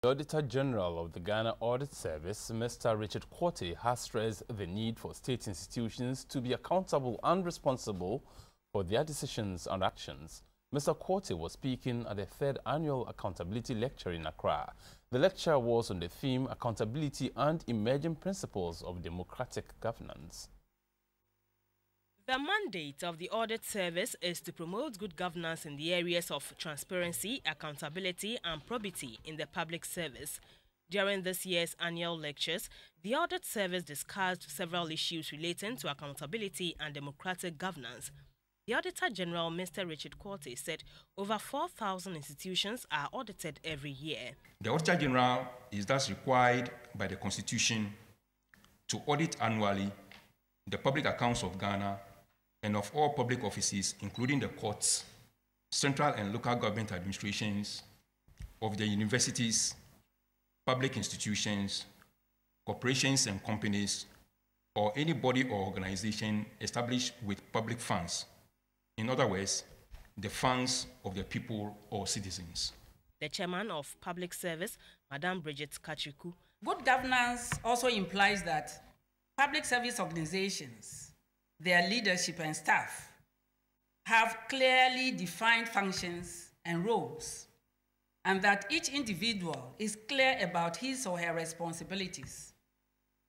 The Auditor General of the Ghana Audit Service, Mr. Richard Quartey, has stressed the need for state institutions to be accountable and responsible for their decisions and actions. Mr. Quartey was speaking at the 3rd Annual Accountability Lecture in Accra. The lecture was on the theme Accountability and Emerging Principles of Democratic Governance. The mandate of the Audit Service is to promote good governance in the areas of transparency, accountability and probity in the public service. During this year's annual lectures, the Audit Service discussed several issues relating to accountability and democratic governance. The Auditor General, Mr. Richard Quartey, said over 4,000 institutions are audited every year. The Auditor General is thus required by the Constitution to audit annually the public accounts of Ghana and of all public offices, including the courts, central and local government administrations, of the universities, public institutions, corporations and companies, or any body or organization established with public funds. In other words, the funds of the people or citizens. The chairman of Public Service, Madam Bridget Katriku. Good governance also implies that public service organizations, their leadership and staff, have clearly defined functions and roles, and that each individual is clear about his or her responsibilities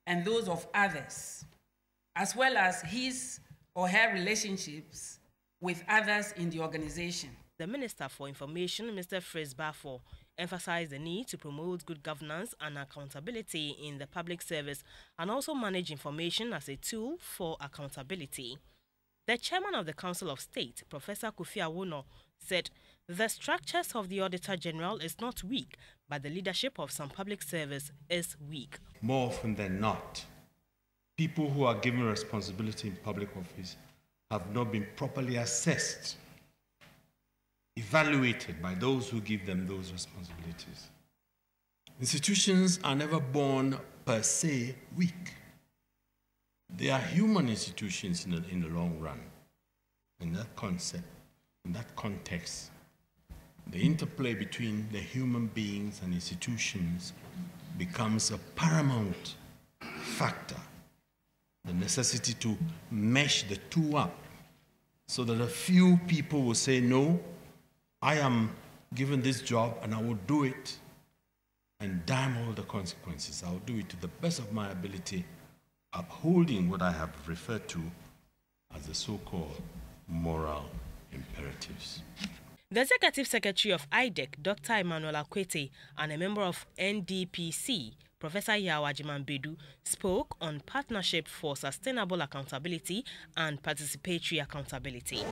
and those of others, as well as his or her relationships with others in the organization. The Minister for Information, Mr. Fritz Bafo, emphasized the need to promote good governance and accountability in the public service and also manage information as a tool for accountability. The chairman of the Council of State, Professor Kofi Awono, said the structures of the Auditor General is not weak, but the leadership of some public service is weak. More often than not, people who are given responsibility in public office have not been properly assessed, evaluated by those who give them those responsibilities. Institutions are never born per se weak. They are human institutions in the long run. In that concept, in that context, the interplay between the human beings and institutions becomes a paramount factor. The necessity to mesh the two up so that a few people will say, no, I am given this job and I will do it, and damn all the consequences. I will do it to the best of my ability, upholding what I have referred to as the so-called moral imperatives. The Executive Secretary of IDEC, Dr. Emmanuel Akwete, and a member of NDPC, Professor Yaw Agyeman-Badu, spoke on partnership for sustainable accountability and participatory accountability.